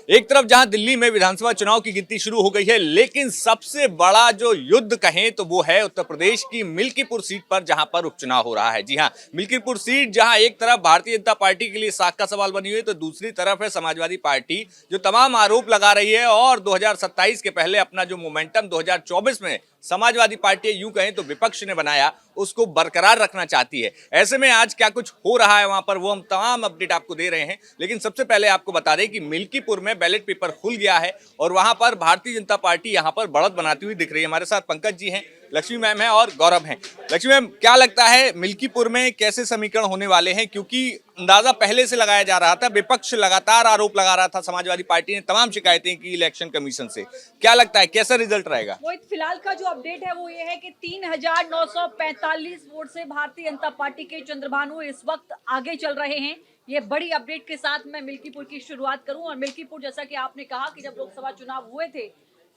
एक तरफ जहां दिल्ली में विधानसभा चुनाव की गिनती शुरू हो गई है, लेकिन सबसे बड़ा जो युद्ध कहें तो वो है उत्तर प्रदेश की मिल्कीपुर सीट पर, जहां पर उपचुनाव हो रहा है। जी हां, मिल्कीपुर सीट जहां एक तरफ भारतीय जनता पार्टी के लिए साख का सवाल बनी हुई है, तो दूसरी तरफ है समाजवादी पार्टी, जो तमाम आरोप लगा रही है और 2027 के पहले अपना जो मोमेंटम 2024 में समाजवादी पार्टी यूं कहें तो विपक्ष ने बनाया, उसको बरकरार रखना चाहती है। ऐसे में आज क्या कुछ हो रहा है वहां पर, वो हम तमाम अपडेट आपको दे रहे हैं। लेकिन सबसे पहले आपको बता दें कि मिल्कीपुर में बैलेट पेपर खुल गया है और वहां पर भारतीय जनता पार्टी यहां पर बढ़त बनाती हुई दिख रही है। हमारे साथ पंकज जी हैं, लक्ष्मी मैम है और गौरव हैं। लक्ष्मी मैम, क्या लगता है मिल्कीपुर में कैसे समीकरण होने वाले हैं? क्योंकि अंदाजा पहले से लगाया जा रहा था, विपक्ष लगातार आरोप लगा रहा था, समाजवादी पार्टी ने तमाम शिकायतें की इलेक्शन कमीशन से। क्या लगता है कैसा रिजल्ट रहेगा? वो फिलहाल का जो अपडेट है वो ये है कि 3,945 वोट से भारतीय जनता पार्टी के चंद्रभानु इस वक्त आगे चल रहे हैं। ये बड़ी अपडेट के साथ मैं मिल्कीपुर की शुरुआत करूं। और मिल्कीपुर, जैसा कि आपने कहा कि जब लोकसभा चुनाव हुए थे,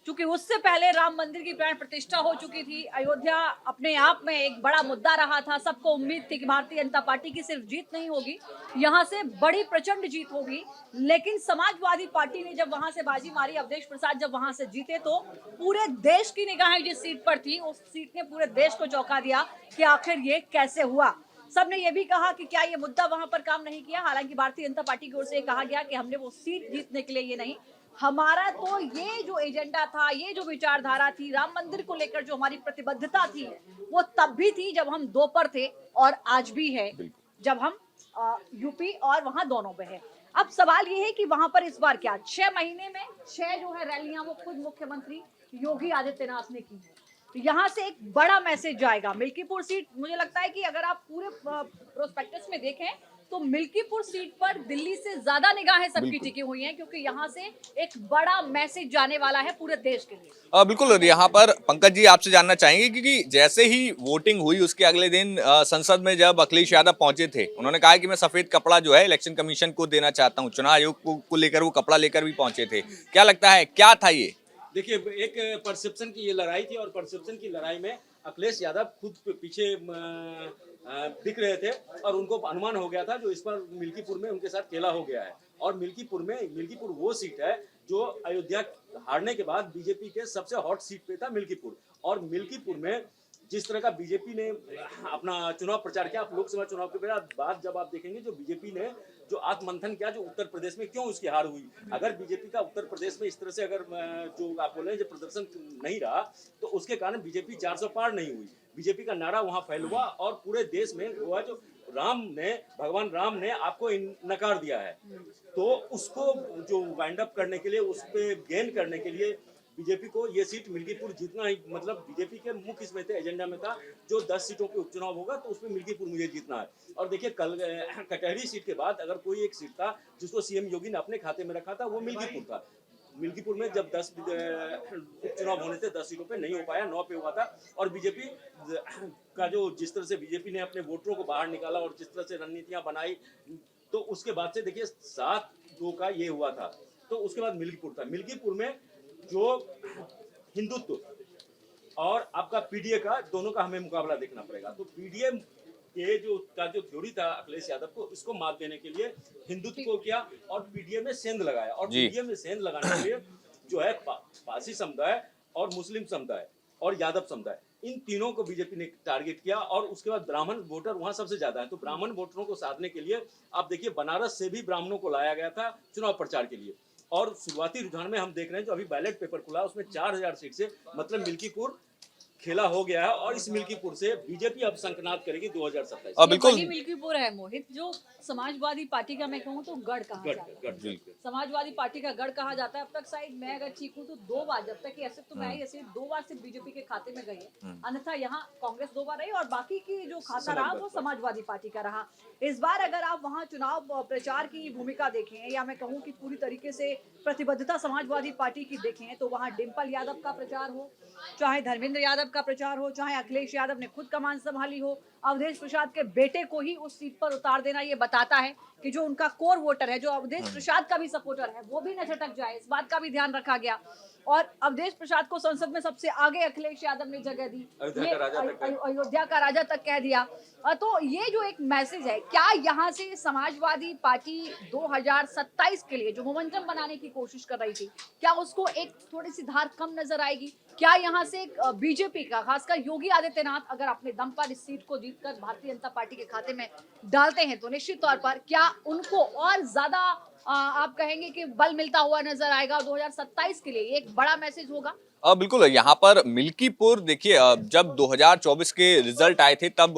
क्योंकि उससे पहले राम मंदिर की प्राण प्रतिष्ठा हो चुकी थी, अयोध्या अपने आप में एक बड़ा मुद्दा रहा था। सबको उम्मीद थी कि भारतीय जनता पार्टी की सिर्फ जीत नहीं होगी, यहाँ से बड़ी प्रचंड जीत होगी। लेकिन समाजवादी पार्टी ने जब वहां से बाजी मारी, अवधेश प्रसाद जब वहां से जीते, तो पूरे देश की निगाहें जिस सीट पर थी, उस सीट ने पूरे देश को चौंका दिया कि आखिर ये कैसे हुआ। सबने ये भी कहा कि क्या ये मुद्दा वहां पर काम नहीं किया। हालांकि भारतीय जनता पार्टी की ओर से कहा गया कि हमने वो सीट जीतने के लिए ये नहीं, हमारा तो ये जो एजेंडा था, ये जो विचारधारा थी, राम मंदिर को लेकर जो हमारी प्रतिबद्धता थी, वो तब भी थी जब हम दो पर थे और आज भी है जब हम यूपी और वहां दोनों पे है। अब सवाल ये है कि वहां पर इस बार क्या 6 महीने में 6 जो है रैलियां वो खुद मुख्यमंत्री योगी आदित्यनाथ ने की है। तो यहाँ से एक बड़ा मैसेज जाएगा। मिल्कीपुर सीट, मुझे लगता है कि अगर आप पूरे प्रोस्पेक्टस में देखें तो मिल्कीपुर सीट पर दिल्ली से ज्यादा निगाहें सबकी टिकी हुई हैं, क्योंकि यहाँ से एक बड़ा मैसेज जाने वाला है पूरे देश के लिए। बिल्कुल, यहाँ पर पंकज जी आपसे जानना चाहेंगे, क्योंकि जैसे ही वोटिंग हुई उसके अगले दिन संसद में जब अखिलेश यादव पहुंचे थे, उन्होंने कहा कि मैं सफेद कपड़ा जो है इलेक्शन कमीशन को देना चाहता हूं। चुनाव आयोग को लेकर वो कपड़ा लेकर भी पहुंचे थे। क्या लगता है क्या था ये? देखिए, एक परसेप्शन की ये लड़ाई थी और परसेप्शन की लड़ाई में अखिलेश यादव खुद पीछे दिख रहे थे और उनको अनुमान हो गया था जो इस पर मिल्कीपुर में उनके साथ खेला हो गया है। और मिल्कीपुर वो सीट है जो अयोध्या हारने के बाद बीजेपी के सबसे हॉट सीट पे था मिल्कीपुर। और मिल्कीपुर में जिस तरह का बीजेपी ने अपना चुनाव प्रचार किया, आप लोकसभा चुनाव के बाद जब आप देखेंगे जो बीजेपी ने जो आत्ममंथन किया, जो उत्तर प्रदेश में क्यों उसकी हार हुई। अगर बीजेपी का उत्तर प्रदेश में इस तरह से अगर जो आप बोल रहे हैं जो प्रदर्शन नहीं रहा, तो उसके कारण बीजेपी 400 पार नहीं हुई। बीजेपी का नारा वहां फैल हुआ और पूरे देश में हुआ जो भगवान राम ने आपको नकार दिया है, तो उसको जो वाइंड अप करने के लिए, उस पर गेन करने के लिए बीजेपी को ये सीट मिल्कीपुर जीतना ही, मतलब बीजेपी के मुख्य इसमें थे, एजेंडा में था जो 10 सीटों के उपचुनाव होगा तो उसमें मिल्कीपुर मुझे जीतना है। और देखिए, कल कटहरी सीट के बाद अगर कोई एक सीट था जिसको सीएम योगी ने अपने खाते में रखा था, वो मिल्कीपुर था। मिल्कीपुर में जब 10 उपचुनाव होने थे, 10 सीटों पे नहीं हो पाया, 9 पे हुआ था। और बीजेपी का जो जिस तरह से बीजेपी ने अपने वोटरों को बाहर निकाला और जिस तरह से रणनीतियां बनाई, तो उसके बाद से देखिए 7-2 का ये हुआ था। तो उसके बाद मिल्कीपुर था। मिल्कीपुर में जो हिंदुत्व और आपका पीडीए का, दोनों का हमें मुकाबला देखना पड़ेगा। तो पीडीए के जो थ्योरी था अखिलेश यादव को, इसको मात देने के लिए हिंदुत्व को किया और पीडीए में सेंध लगाया। और पीडीए में सेंध लगाने के लिए जो है पारसी समुदाय और मुस्लिम समुदाय और यादव समुदाय, इन तीनों को बीजेपी ने टारगेट किया। और उसके बाद ब्राह्मण वोटर वहां सबसे ज्यादा है, तो ब्राह्मण वोटरों को साधने के लिए आप देखिए बनारस से भी ब्राह्मणों को लाया गया था चुनाव प्रचार के लिए। और शुरुआती रुझान में हम देख रहे हैं जो अभी बैलेट पेपर खुला, उसमें 4000 सीट से मतलब मिल्कीपुर खेला हो गया है। और इस मिल्कीपुर से बीजेपी अब शंखनाद करेगी 2027। बिल्कुल, मिल्कीपुर है मोहित, जो समाजवादी पार्टी का मैं कहूँ तो गढ़ कहा जाता है। समाजवादी पार्टी का गढ़ कहा जाता है। अब तक शायद मैं अगर ठीक हूँ तो 2 बार, जब तक ऐसे तो मैं ऐसे 2 बार सिर्फ बीजेपी के खाते में गई है, अन्यथा यहाँ कांग्रेस 2 बार रही और बाकी की जो खाता रहा वो समाजवादी पार्टी का रहा। इस बार अगर आप वहाँ चुनाव प्रचार की भूमिका देखें, या मैं कहूँ कि पूरी तरीके से प्रतिबद्धता समाजवादी पार्टी की देखें, तो वहाँ डिम्पल यादव का प्रचार हो, चाहे धर्मेंद्र यादव प्रसाद का प्रचार हो, चाहे अखिलेश यादव ने खुद कमान संभाली हो, अवधेश प्रसाद के बेटे को ही उस सीट पर उतार देना ये बताता है कि जो उनका कोर वोटर है, जो अवधेश प्रसाद का भी सपोर्टर है, वो भी न झटक जाए। इस बात का भी ध्यान रखा गया और अवधेश प्रसाद को संसद में सबसे आगे अखिलेश यादव ने जगह दी, अयोध्या का राजा तक कह दिया। तो ये जो एक मैसेज है, क्या यहाँ से समाजवादी पार्टी 2027 के लिए जो मोमेंटम बनाने की कोशिश कर रही थी, क्या उसको एक थोड़ी सी धार कम नजर आएगी? क्या यहाँ से बीजेपी का, खासकर योगी आदित्यनाथ अगर अपने दम पर इस सीट को जीतकर भारतीय जनता पार्टी के खाते में डालते हैं तो निश्चित तौर पर क्या उनको और ज्यादा आप कहेंगे कि बल मिलता हुआ नजर आएगा 2027 के लिए? ये एक बड़ा मैसेज होगा। बिल्कुल, यहाँ पर मिल्कीपुर देखिए, जब 2024 के रिजल्ट आए थे तब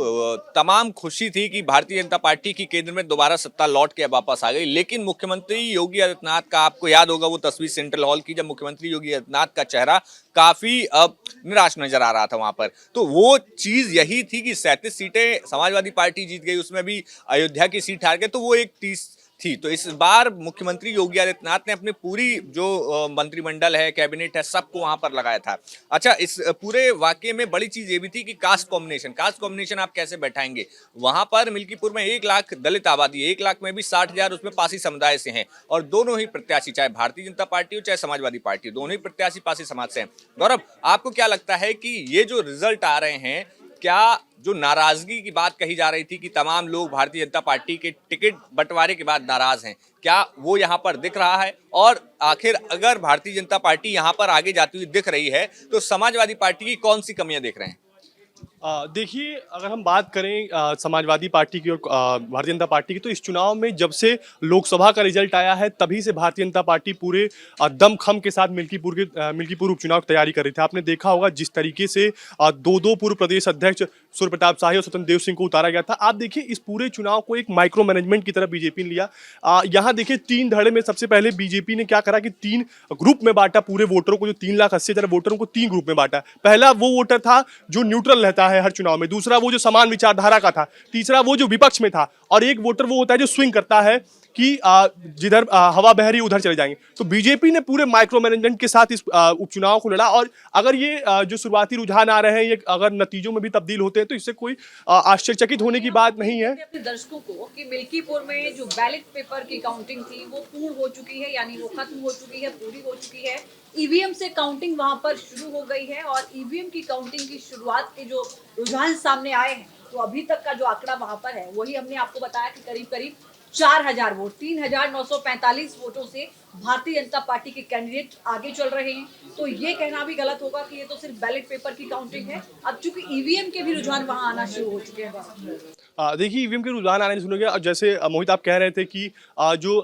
तमाम खुशी थी कि भारतीय जनता पार्टी की केंद्र में दोबारा सत्ता लौट के वापस आ गई। लेकिन मुख्यमंत्री योगी आदित्यनाथ का, आपको याद होगा वो तस्वीर सेंट्रल हॉल की, जब मुख्यमंत्री योगी आदित्यनाथ का चेहरा काफी निराश नजर आ रहा था वहां पर। तो वो चीज यही थी कि 37 सीटें समाजवादी पार्टी जीत गई, उसमें भी अयोध्या की सीट हार गए, तो वो एक 30 थी। तो इस बार मुख्यमंत्री योगी आदित्यनाथ ने अपनी पूरी जो मंत्रिमंडल है, कैबिनेट है, सबको वहां पर लगाया था। अच्छा, इस पूरे वाकये में बड़ी चीज ये भी थी कि कास्ट कॉम्बिनेशन आप कैसे बैठाएंगे? वहां पर मिल्कीपुर में 1 लाख दलित आबादी है, 1 लाख में भी 60,000 उसमें पासी समुदाय से हैं और दोनों ही प्रत्याशी, चाहे भारतीय जनता पार्टी हो चाहे समाजवादी पार्टी हो, दोनों ही प्रत्याशी पासी समाज से हैं। गौरव, आपको क्या लगता है कि ये जो रिजल्ट आ रहे हैं, क्या जो नाराजगी की बात कही जा रही थी कि तमाम लोग भारतीय जनता पार्टी के टिकट बंटवारे के बाद नाराज हैं, क्या वो यहाँ पर दिख रहा है? और आखिर अगर भारतीय जनता पार्टी यहाँ पर आगे जाती हुई दिख रही है तो समाजवादी पार्टी की कौन सी कमियां देख रहे हैं? देखिए, अगर हम बात करें समाजवादी पार्टी की और भारतीय जनता पार्टी की, तो इस चुनाव में जब से लोकसभा का रिजल्ट आया है तभी से भारतीय जनता पार्टी पूरे दमखम के साथ मिल्कीपुर उपचुनाव की तैयारी कर रही थी। आपने देखा होगा जिस तरीके से दो पूर्व प्रदेश अध्यक्ष सूर्य प्रताप शाही और स्वतंत्र देव सिंह को उतारा गया था। आप देखिए, इस पूरे चुनाव को एक माइक्रो मैनेजमेंट की तरफ बीजेपी ने लिया। यहाँ देखिए 3 धड़े में सबसे पहले बीजेपी ने क्या करा कि 3 ग्रुप में बांटा पूरे वोटरों को, जो 3,80,000 वोटरों को 3 ग्रुप में बांटा। पहला वो वोटर था जो न्यूट्रल रहता है हर चुनाव में, दूसरा वो जो समान विचारधारा का था, तीसरा वो जो विपक्ष में था, और एक वोटर वो होता है जो स्विंग करता है कि जिधर हवा बह रही उधर चले जाएंगे। तो बीजेपी ने पूरे माइक्रो मैनेजमेंट के साथ इस उपचुनाव को लड़ा और अगर ये जो शुरुआती रुझान आ रहे हैं ये अगर नतीजों में भी तब्दील होते हैं तो इससे कोई आश्चर्यचकित होने की बात नहीं है। अपने दर्शकों को कि मिल्कीपुर में जो बैलेट पेपर की काउंटिंग थी वो पूर्ण हो चुकी है, यानी वो खत्म हो चुकी है, पूरी हो चुकी है। ईवीएम से काउंटिंग वहां पर शुरू हो गई है और ईवीएम की काउंटिंग की शुरुआत के जो रुझान सामने आए हैं तो अभी तक का जो आंकड़ा वहां पर है वही हमने आपको बताया कि करीब करीब 4,000 वोट, 3,945 वोटों से भारतीय जनता पार्टी के कैंडिडेट आगे चल रहे हैं। तो ये कहना भी गलत होगा कि ये तो सिर्फ बैलेट पेपर की काउंटिंग है। अब चूंकि ईवीएम के भी रुझान वहां आना शुरू हो चुके हैं। देखिए, ईवीएम के रुझान आने शुरू हो गया और जैसे मोहित आप कह रहे थे कि जो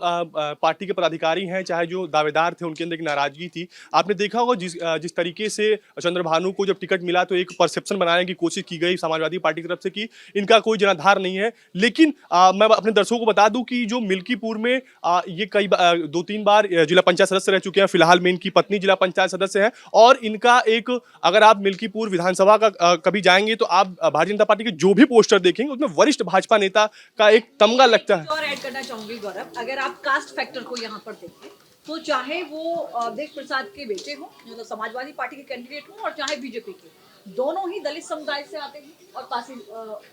पार्टी के पदाधिकारी हैं चाहे जो दावेदार थे उनके अंदर एक नाराजगी थी। आपने देखा होगा जिस तरीके से चंद्रभानु को जब टिकट मिला तो एक परसेप्शन बनाने की कोशिश की गई समाजवादी पार्टी की तरफ से कि इनका कोई जनाधार नहीं है। लेकिन मैं अपने दर्शकों को बता दूं कि जो मिल्कीपुर में ये कई 2-3 बार जिला पंचायत सदस्य रह चुके हैं। फिलहाल में इनकी पत्नी जिला पंचायत सदस्य है और इनका एक, अगर आप मिल्कीपुर विधानसभा का कभी जाएंगे तो आप भारतीय जनता पार्टी के जो भी पोस्टर देखेंगे उसमें वरिष्ठ भाजपा नेता का एक तमगा लगता है। और ऐड करना चाहूंगी गौरव, अगर आप कास्ट फैक्टर को यहाँ पर देखें तो चाहे वो अवधेश प्रसाद के बेटे हो जो तो समाजवादी पार्टी के कैंडिडेट हो और चाहे बीजेपी के, दोनों ही दलित समुदाय से आते हैं और पासी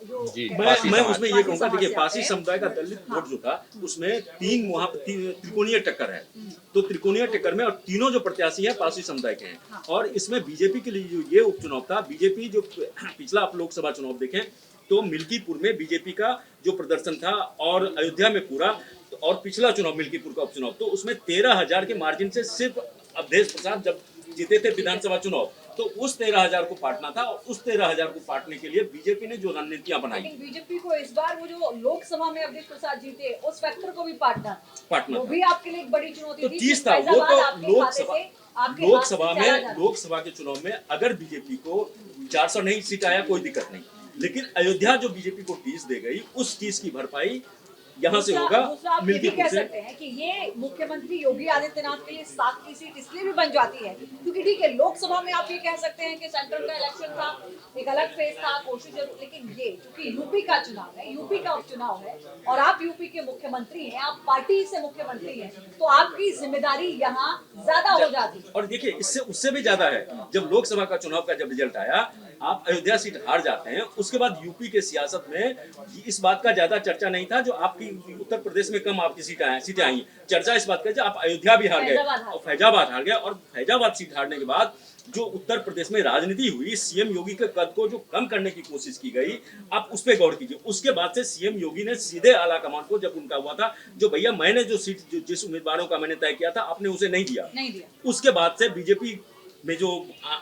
जो मैं उसमें ये कहूँगा, देखिए पासी समुदाय का दलित वोट जो था उसमें 3 वहाँ त्रिकोणीय टक्कर है। तो त्रिकोणीय टक्कर में और तीनों जो प्रत्याशी हैं पासी समुदाय के हैं। और इसमें बीजेपी के लिए जो ये उपचुनाव था, बीजेपी जो पिछला आप लोकसभा चुनाव देखें तो मिल्कीपुर में बीजेपी का जो प्रदर्शन था और अयोध्या में पूरा, और पिछला चुनाव मिल्कीपुर का उपचुनाव तो उसमें 13,000 के मार्जिन से सिर्फ अवधेश प्रसाद जब जीते थे विधानसभा चुनाव, तो उस 13,000 को पाटना था और उस 13,000 को पाटने के लिए बीजेपी ने जो रणनीतियां बनाई, बीजेपी को इस बार वो जो लोकसभा में अवधेश प्रसाद जीते उस फैक्टर को भी पाटना वो भी आपके लिए एक बड़ी चुनौती तो थी। चीज था वो तो लोकसभा के चुनाव में अगर बीजेपी को 400 नहीं सीट आया कोई दिक्कत नहीं, लेकिन अयोध्या जो बीजेपी को 30 दे गई उस चीज की भरपाई यहाँ से दूसरा होगा आप ये भी कह मिल्कीपुर से। सकते हैं कि ये मुख्यमंत्री योगी आदित्यनाथ के लिए 7वीं सीट इसलिए भी बन जाती है क्योंकि ठीक है, लोकसभा में आप ये कह सकते हैं कि सेंट्रल का इलेक्शन था, एक अलग फेज था, कोशिश जरूर, लेकिन ये क्योंकि यूपी का चुनाव है, यूपी का उपचुनाव है और आप यूपी के मुख्यमंत्री हैं, आप पार्टी से मुख्यमंत्री हैं, तो आपकी जिम्मेदारी यहाँ ज्यादा हो जाती है। और देखिए इससे उससे भी ज्यादा है, जब लोकसभा का चुनाव का जब रिजल्ट आया, आप अयोध्या सीट हार जाते हैं, उसके बाद यूपी के सियासत में इस बात का ज्यादा चर्चा नहीं था जो आपकी उत्तर प्रदेश में कम आपकी सीटें आई। चर्चा इस बात का आप अयोध्या भी हार गए और फैजाबाद हार गए, और फैजाबाद सीट हारने के बाद जो उत्तर प्रदेश में राजनीति हुई, सीएम योगी के कद को जो कम करने की कोशिश की गई, आप उस पर गौर कीजिए। उसके बाद से सीएम योगी ने सीधे आला कमान को, जब उनका हुआ था जो भैया मैंने जो सीट जिस उम्मीदवारों का मैंने तय किया था आपने उसे नहीं दिया, उसके बाद से बीजेपी में जो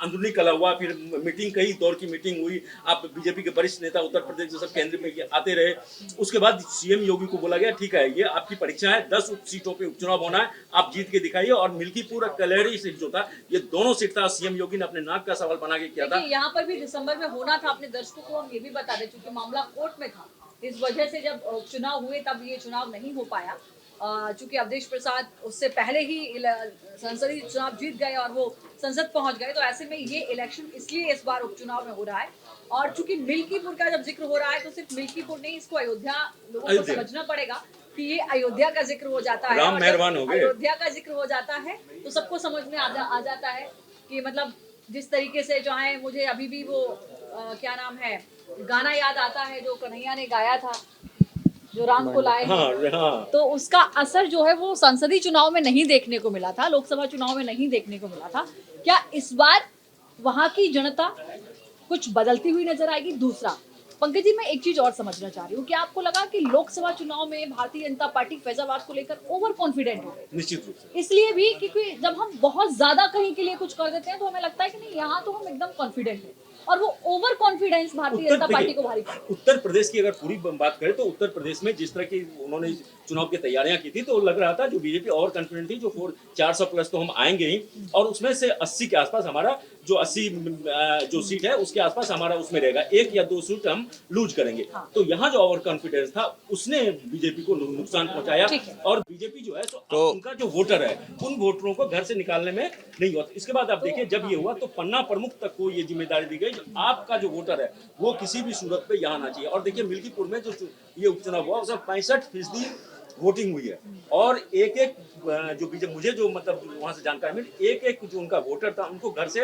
अंदरूनी कला हुआ, फिर मीटिंग, कई दौर की मीटिंग हुई, आप बीजेपी के वरिष्ठ नेता उत्तर प्रदेश के सब केंद्र में आते रहे। उसके बाद सीएम योगी को बोला गया ठीक है, ये आपकी परीक्षा है, 10 सीटों पे उपचुनाव होना है, आप जीत के दिखाइए। और मिल्कीपुर और कलहरी सीट जो था, ये दोनों सीट था, सीएम योगी ने अपने नाक का सवाल बना के किया था। यहाँ पर भी दिसंबर में होना था, अपने दर्शकों को हम ये भी बता दें, चूंकि मामला कोर्ट में था, इस वजह से जब चुनाव हुए तब ये चुनाव नहीं हो पाया। चूंकि अवधेश प्रसाद उससे पहले ही संसदीय चुनाव जीत गए और वो संसद पहुंच गए, तो ऐसे में ये इलेक्शन इसलिए इस बार उपचुनाव में हो रहा है। और चूंकि मिल्कीपुर का जब जिक्र हो रहा है तो सिर्फ मिल्कीपुर नहीं, इसको अयोध्या लोगों को समझना पड़ेगा कि ये अयोध्या का जिक्र हो जाता है। राम मेहरबान हो गए। अयोध्या का जिक्र हो जाता है तो सबको समझ में आ जाता है कि मतलब जिस तरीके से जो है, मुझे अभी भी वो क्या नाम है गाना याद आता है जो कन्हैया ने गाया था, जो राम को लाए हैं। हाँ। तो उसका असर जो है वो संसदीय चुनाव में नहीं देखने को मिला था, लोकसभा चुनाव में नहीं देखने को मिला था। क्या इस बार वहां की जनता कुछ बदलती हुई नजर आएगी? दूसरा, पंकज जी, मैं एक चीज और समझना चाह रही हूँ, क्या आपको लगा कि लोकसभा चुनाव में भारतीय जनता पार्टी फैजाबाद को लेकर ओवर कॉन्फिडेंट हो गई? निश्चित रूप से। इसलिए भी क्योंकि जब हम बहुत ज्यादा कहीं के लिए कुछ कर देते हैं तो हमें लगता है कि नहीं, यहाँ तो हम एकदम कॉन्फिडेंट हैं, और वो over confidence Bharatiya Janata party को भारी पड़ा। उत्तर प्रदेश की अगर पूरी बात करें तो उत्तर प्रदेश में जिस तरह की उन्होंने चुनाव की तैयारियां की थी, तो लग रहा था जो बीजेपी और कॉन्फिडेंट थी, जो 400 प्लस तो हम आएंगे ही, और उसमें से 80 के आसपास हमारा जो 80 जो सीट है उसके आसपास हमारा उसमें रहेगा, 1 या 2 सीट हम लूज करेंगे। हाँ। तो यहाँ जो ओवर कॉन्फिडेंस था उसने बीजेपी को नुकसान पहुंचाया, और बीजेपी जो है तो उनका जो वोटर है उन वोटरों को घर से निकालने में नहीं हुआ। इसके बाद आप देखिए, जब ये हुआ तो पन्ना प्रमुख तक को ये जिम्मेदारी दी गई, आपका जो वोटर है वो किसी भी सूरत पे यहाँ आना चाहिए। और देखिए मिल्कीपुर में जो ये उपचुनाव हुआ उसमें 65% वोटिंग हुई है, और एक जो बीजेपी, मुझे जो मतलब वहां से जानकारी मिली, एक जो उनका वोटर था उनको घर से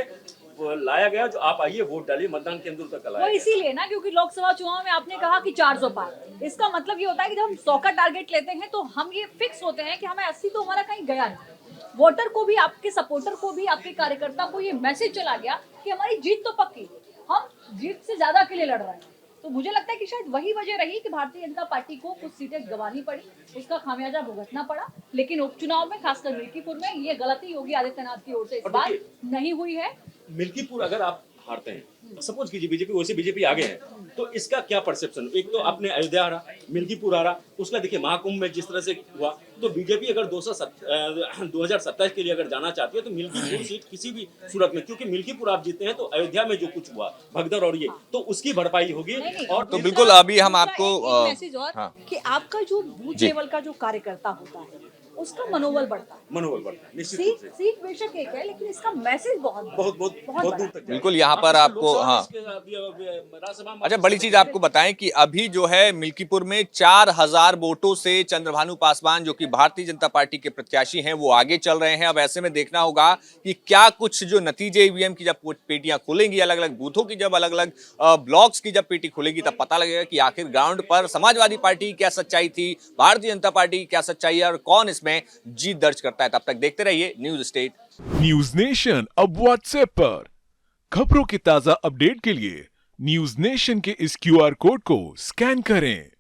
लाया गया, जो आप आइए वोट डालिए, मतदान केंद्र तक लाया वो इसीलिए ना, क्योंकि लोकसभा चुनाव में आपने कहा कि 400 पार, इसका मतलब ये होता है कि जब हम 100 का टारगेट लेते हैं तो हम ये फिक्स होते हैं कि हमें 80 तो हमारा कहीं गया नहीं। वोटर को भी, आपके सपोर्टर को भी, आपके कार्यकर्ता को ये मैसेज चला गया कि हमारी जीत तो पक्की, हम जीत से ज्यादा के लिए लड़ रहे हैं। तो मुझे लगता है कि शायद वही वजह रही कि भारतीय जनता पार्टी को कुछ सीटें गंवानी पड़ी, उसका खामियाजा भुगतना पड़ा। लेकिन उपचुनाव में, खासकर मिल्कीपुर में, ये गलती योगी आदित्यनाथ की ओर से इस बार नहीं हुई है। मिल्कीपुर अगर आप हारते हैं, सपोज कीजिए बीजेपी, वैसे बीजेपी आगे है, तो इसका क्या परसेप्शन? एक तो आपने अयोध्या हारा, मिल्कीपुर हारा, उसका देखिए महाकुंभ में जिस तरह से हुआ, तो बीजेपी अगर 2027 के लिए अगर जाना चाहती है तो मिल्कीपुर सीट किसी भी सूरत में, क्योंकि मिल्कीपुर आप जीते हैं तो अयोध्या में जो कुछ हुआ भगदड़ और ये, तो उसकी भरपाई होगी। और तो बिल्कुल अभी हम आपको मैसेज और कि आपका जो बूथ लेवल का जो कार्यकर्ता होता है उसका मनोबल बढ़ता है, निश्चित रूप से। सीट बेशक एक है, लेकिन इसका मैसेज बहुत दूर तक जाएगा। बिल्कुल यहाँ पर आपको, हाँ, अच्छा, बड़ी चीज आपको बताएं कि अभी जो है मिल्कीपुर में 4000 वोटों से चंद्रभानु पासवान, जो कि भारतीय जनता पार्टी के प्रत्याशी हैं, वो आगे चल रहे हैं। अब ऐसे में देखना होगा कि क्या कुछ जो नतीजे ईवीएम की जब पेटियां खुलेंगी, अलग अलग बूथों की जब अलग अलग ब्लॉक्स की जब पेटी खुलेगी, तब पता लगेगा कि आखिर ग्राउंड पर समाजवादी पार्टी की क्या सच्चाई थी, भारतीय जनता पार्टी की क्या सच्चाई है, और कौन इसमें जीत दर्ज करता है। तब तक देखते रहिए न्यूज स्टेट। न्यूज नेशन अब व्हाट्सएप पर खबरों के ताजा अपडेट के लिए न्यूज नेशन के इस QR कोड को स्कैन करें।